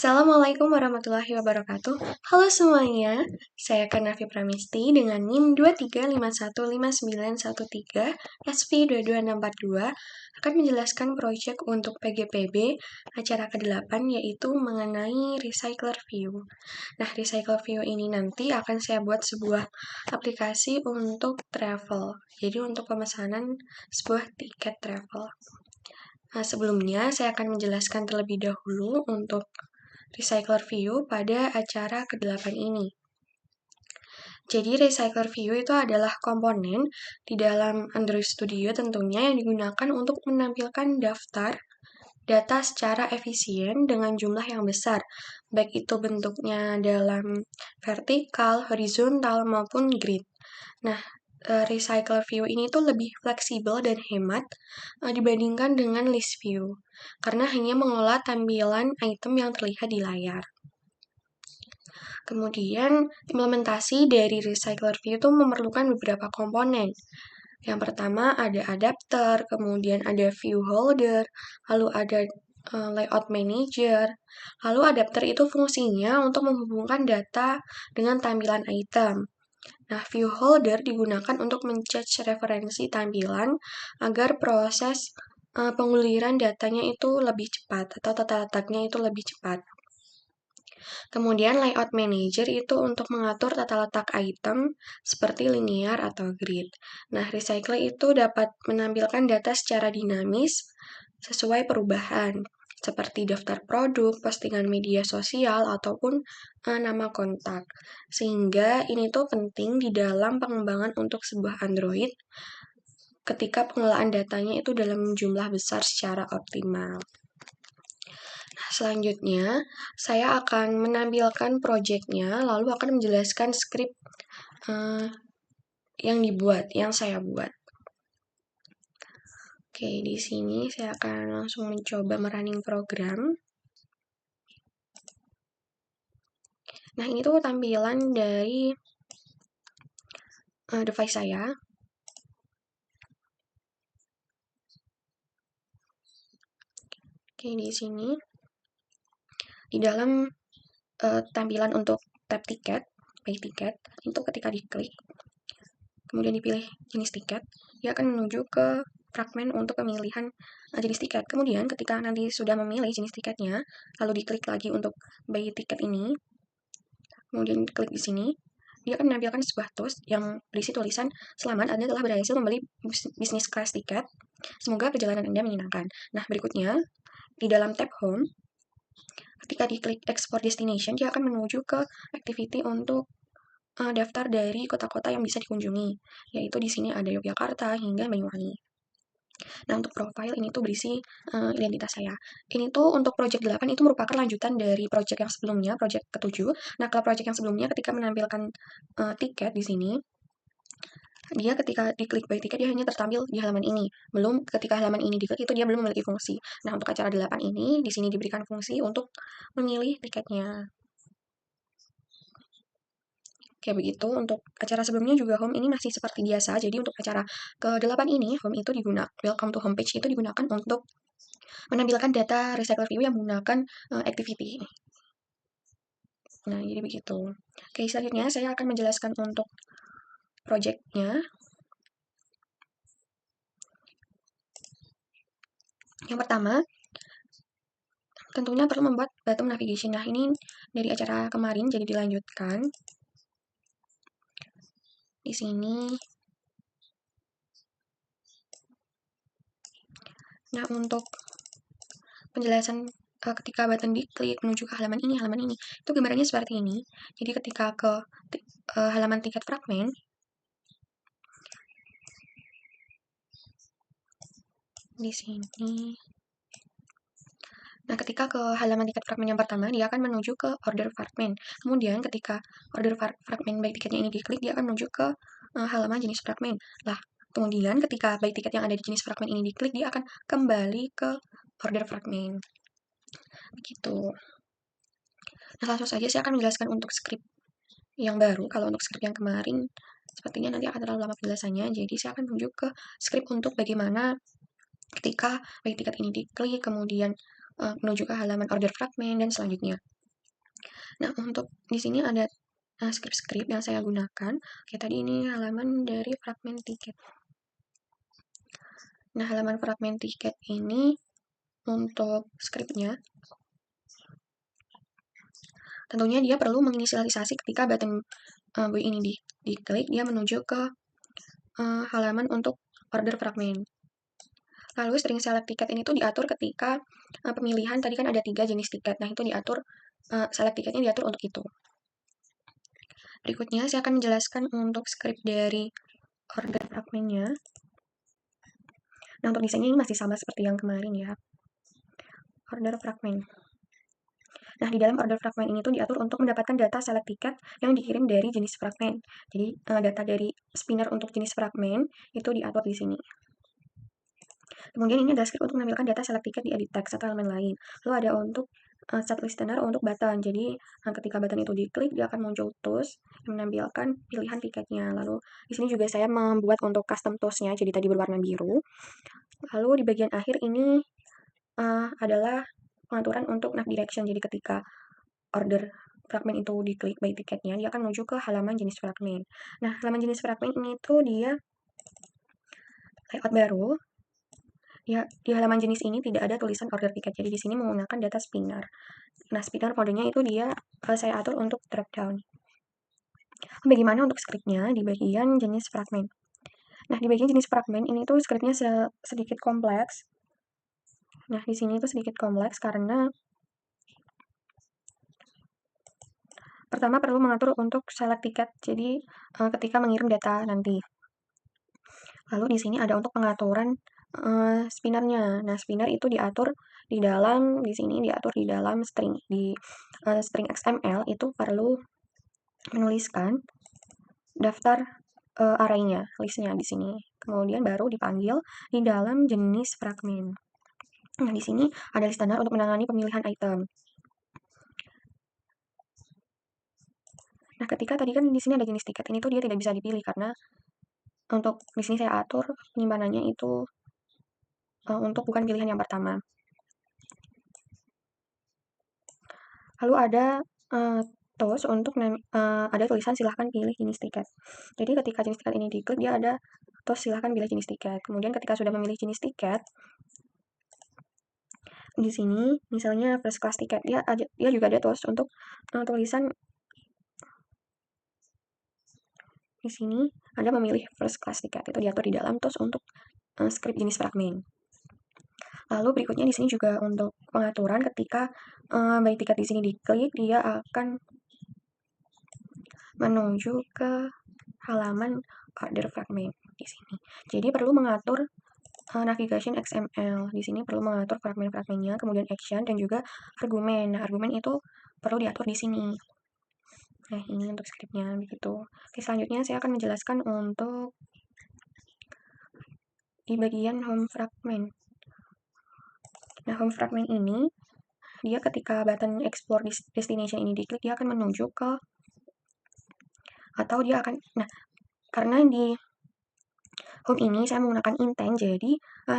Assalamualaikum warahmatullahi wabarakatuh. Halo semuanya, saya Karnavi Pramisti dengan NIM 23515913 SV22642 akan menjelaskan proyek untuk PGPB acara ke-8 yaitu mengenai Recycler View. Nah, Recycler View ini nanti akan saya buat sebuah aplikasi untuk travel. Jadi untuk pemesanan sebuah tiket travel. Nah, sebelumnya saya akan menjelaskan terlebih dahulu untuk Recycler View pada acara ke-8 ini. Jadi Recycler View itu adalah komponen di dalam Android Studio tentunya yang digunakan untuk menampilkan daftar data secara efisien dengan jumlah yang besar, baik itu bentuknya dalam vertikal, horizontal, maupun grid. Nah, Recycler View ini tuh lebih fleksibel dan hemat dibandingkan dengan List View, karena hanya mengelola tampilan item yang terlihat di layar. Kemudian, implementasi dari Recycler View itu memerlukan beberapa komponen. Yang pertama ada adapter, kemudian ada view holder, lalu ada layout manager. Lalu adapter itu fungsinya untuk menghubungkan data dengan tampilan item. Nah, view holder digunakan untuk men-cache referensi tampilan agar proses pengguliran datanya itu lebih cepat atau tata letaknya itu lebih cepat. Kemudian layout manager itu untuk mengatur tata letak item seperti linear atau grid. Nah, recycle itu dapat menampilkan data secara dinamis sesuai perubahan, seperti daftar produk, postingan media sosial, ataupun nama kontak. Sehingga ini tuh penting di dalam pengembangan untuk sebuah Android ketika pengelolaan datanya itu dalam jumlah besar secara optimal. Selanjutnya, saya akan menampilkan project-nya, lalu akan menjelaskan script yang saya buat. Oke, di sini saya akan langsung mencoba merunning program. Nah, ini tuh tampilan dari device saya. Oke, di sini di dalam tampilan untuk tab tiket, buy tiket, itu ketika diklik, kemudian dipilih jenis tiket, dia akan menuju ke fragmen untuk pemilihan jenis tiket. Kemudian ketika nanti sudah memilih jenis tiketnya, lalu diklik lagi untuk buy tiket ini, kemudian klik di sini, dia akan menampilkan sebuah toast yang berisi tulisan, "Selamat, Anda telah berhasil membeli bisnis class tiket. Semoga perjalanan Anda menyenangkan." Nah, berikutnya, di dalam tab Home, ketika diklik Export Destination, dia akan menuju ke activity untuk daftar dari kota-kota yang bisa dikunjungi, yaitu di sini ada Yogyakarta hingga Banyuwangi. Nah, untuk profile ini tuh berisi identitas saya. Ini tuh untuk project 8 itu merupakan lanjutan dari project yang sebelumnya, project ke-7. Nah, kalau project yang sebelumnya ketika menampilkan tiket di sini, dia ketika diklik buy tiket dia hanya tertampil di halaman ini. Belum ketika halaman ini diklik itu dia belum memiliki fungsi. Nah, untuk acara 8 ini di sini diberikan fungsi untuk memilih tiketnya. Kayak begitu, untuk acara sebelumnya juga home ini masih seperti biasa, jadi untuk acara ke-8 ini, home itu digunakan, welcome to homepage itu digunakan untuk menampilkan data Recycler View yang menggunakan activity. Nah, jadi begitu. Oke, selanjutnya saya akan menjelaskan untuk project-nya. Yang pertama, tentunya perlu membuat bottom navigation. Nah, ini dari acara kemarin, jadi dilanjutkan. Di sini. Nah, untuk penjelasan ketika button diklik menuju ke halaman ini, itu gambarannya seperti ini. Jadi ketika ke halaman tiket fragmen, di sini. Nah, ketika ke halaman tiket fragmen yang pertama, dia akan menuju ke order fragmen. Kemudian ketika order fragmen buy tiketnya ini diklik, dia akan menuju ke halaman jenis fragmen. Lah, kemudian ketika buy tiket yang ada di jenis fragmen ini diklik, dia akan kembali ke order fragmen. Begitu. Nah, langsung saja saya akan menjelaskan untuk script yang baru. Kalau untuk script yang kemarin, sepertinya nanti akan terlalu lama penjelasannya. Jadi saya akan menuju ke script untuk bagaimana ketika buy tiket ini diklik, kemudian menuju ke halaman order fragmen dan selanjutnya. Nah, untuk di sini ada script-script yang saya gunakan. Oke, tadi ini halaman dari fragmen tiket. Nah, halaman fragmen tiket ini untuk scriptnya, tentunya dia perlu menginisialisasi ketika button buoy ini diklik, dia menuju ke halaman untuk order fragmen. Lalu string select tiket ini tuh diatur ketika pemilihan, tadi kan ada 3 jenis tiket, nah itu diatur, select tiketnya diatur untuk itu. Berikutnya saya akan menjelaskan untuk script dari order fragmennya. Nah, untuk desainnya ini masih sama seperti yang kemarin ya. Order fragmen. Nah, di dalam order fragmen ini tuh diatur untuk mendapatkan data select tiket yang dikirim dari jenis fragmen. Jadi, data dari spinner untuk jenis fragmen itu diatur di sini. Kemudian ini adalah script untuk menampilkan data select tiket di edit text atau elemen lain. Lalu ada untuk set listener untuk button. Jadi, ketika button itu diklik, dia akan muncul tools yang menampilkan pilihan tiketnya. Lalu, di sini juga saya membuat untuk custom tools-nya, jadi tadi berwarna biru. Lalu, di bagian akhir ini adalah pengaturan untuk nav direction. Jadi, ketika order fragmen itu diklik by tiketnya, dia akan menuju ke halaman jenis fragmen. Nah, halaman jenis fragmen ini tuh dia layout baru. Ya, di halaman jenis ini tidak ada tulisan order tiket, jadi di sini menggunakan data spinner. Nah, spinner kodenya itu dia saya atur untuk drop down. Bagaimana untuk scriptnya di bagian jenis fragmen? Nah, di bagian jenis fragmen ini tuh scriptnya sedikit kompleks. Nah, di sini tuh sedikit kompleks karena pertama perlu mengatur untuk select tiket, jadi ketika mengirim data nanti. Lalu di sini ada untuk pengaturan spinnernya. Nah, spinner itu diatur di dalam, di sini diatur di dalam string. Di string XML itu perlu menuliskan daftar arraynya, listnya di sini. Kemudian baru dipanggil di dalam jenis fragmen. Nah, di sini ada list standar untuk menangani pemilihan item. Nah, ketika tadi kan di sini ada jenis tiket, ini tuh dia tidak bisa dipilih karena untuk di sini saya atur penyimpanannya itu untuk bukan pilihan yang pertama. Lalu ada tools untuk ada tulisan silahkan pilih jenis tiket. Jadi ketika jenis tiket ini diklik, dia ada tools silahkan pilih jenis tiket. Kemudian ketika sudah memilih jenis tiket, di sini misalnya first class tiket, dia juga ada tools untuk tulisan di sini Anda memilih first class tiket, itu diatur di dalam tools untuk script jenis fragmen. Lalu berikutnya di sini juga untuk pengaturan ketika by tiket di sini diklik, dia akan menuju ke halaman order fragmen di sini. Jadi perlu mengatur navigation XML. Di sini perlu mengatur fragmen-fragmennya, kemudian action dan juga argumen. Nah, argumen itu perlu diatur di sini. Nah, ini untuk scriptnya begitu. Oke, selanjutnya saya akan menjelaskan untuk di bagian home fragment. Nah, home fragment ini dia ketika button explore destination ini diklik, dia akan menuju ke atau dia akan karena di home ini saya menggunakan intent, jadi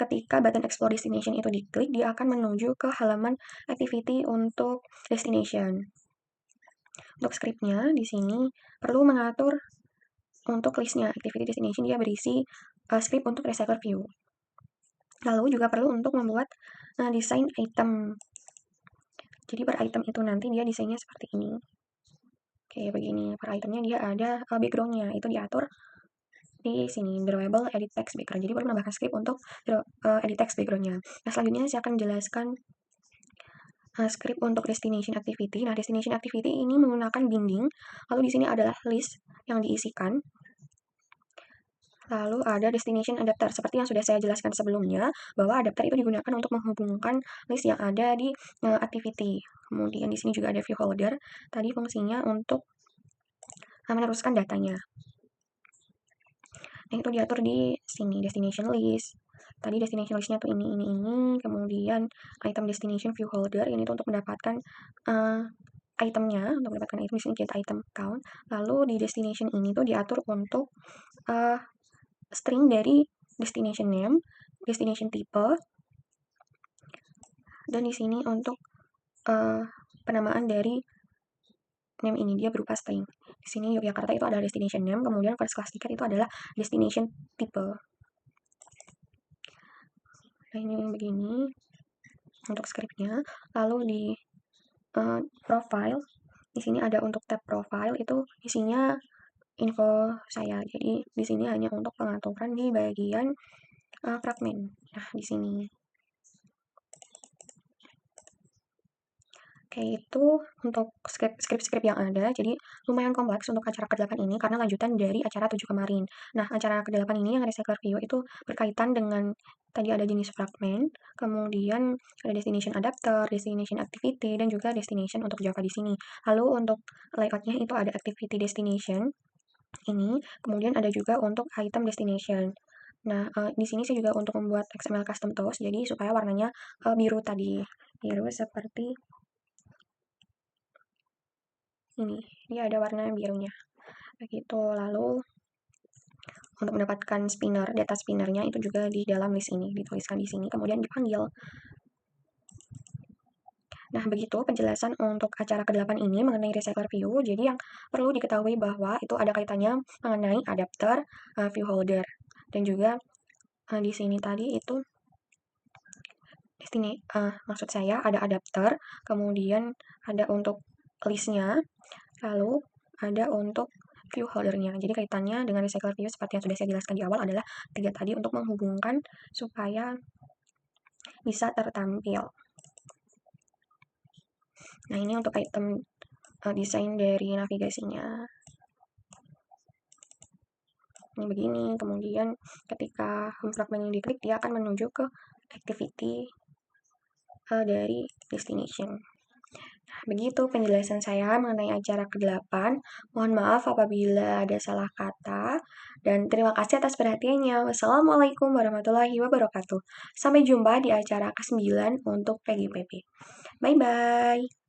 ketika button explore destination itu diklik, dia akan menuju ke halaman activity untuk destination. Untuk scriptnya di sini perlu mengatur untuk listnya activity destination, dia berisi script untuk recycle view. Lalu juga perlu untuk membuat desain item. Jadi per item itu nanti dia desainnya seperti ini. Oke, begini. Per itemnya dia ada backgroundnya, itu diatur di sini, drawable edit text background. Jadi perlu menambahkan script untuk edit text backgroundnya. Nah, selanjutnya saya akan menjelaskan script untuk destination activity. Nah, destination activity ini menggunakan binding. Lalu di sini adalah list yang diisikan. Lalu ada destination adapter, seperti yang sudah saya jelaskan sebelumnya, bahwa adapter itu digunakan untuk menghubungkan list yang ada di activity. Kemudian di sini juga ada view holder, tadi fungsinya untuk meneruskan datanya. Nah, itu diatur di sini, destination list. Tadi destination listnya tuh ini, kemudian item destination view holder, ini tuh untuk mendapatkan itemnya, untuk mendapatkan item, di sini get item count. Lalu di destination ini tuh diatur untuk string dari destination name, destination type, dan di sini untuk penamaan dari name ini dia berupa string. Di sini Yogyakarta itu adalah destination name, kemudian first class ticket itu adalah destination type. Nah, ini begini untuk scriptnya. Lalu di profile, di sini ada untuk tab profile itu isinya info saya. Jadi di sini hanya untuk pengaturan di bagian fragmen. Nah, di sini. Oke, itu untuk skrip-skrip yang ada. Jadi lumayan kompleks untuk acara ke-8 ini karena lanjutan dari acara 7 kemarin. Nah, acara ke-8 ini yang recycler view itu berkaitan dengan tadi ada jenis fragment, kemudian ada destination adapter, destination activity, dan juga destination untuk Java di sini. Lalu untuk layoutnya itu ada activity destination ini, kemudian ada juga untuk item destination. Nah, di sini saya juga untuk membuat XML custom tools, jadi supaya warnanya biru tadi. Biru seperti ini, dia ada warna birunya. Begitu, lalu untuk mendapatkan spinner, data spinnernya itu juga di dalam list ini, dituliskan di sini, kemudian dipanggil. Nah, begitu penjelasan untuk acara ke-8 ini mengenai recycler view. Jadi yang perlu diketahui bahwa itu ada kaitannya mengenai adapter, view holder, dan juga di sini tadi itu maksud saya ada adapter, kemudian ada untuk listnya, lalu ada untuk view holdernya. Jadi kaitannya dengan recycler view seperti yang sudah saya jelaskan di awal adalah 3 tadi untuk menghubungkan supaya bisa tertampil. Nah, ini untuk item desain dari navigasinya. Ini begini, kemudian ketika home fragment ini diklik, dia akan menuju ke activity dari destination. Begitu penjelasan saya mengenai acara ke-8. Mohon maaf apabila ada salah kata, dan terima kasih atas perhatiannya. Wassalamualaikum warahmatullahi wabarakatuh. Sampai jumpa di acara ke-9 untuk PGPP. Bye-bye.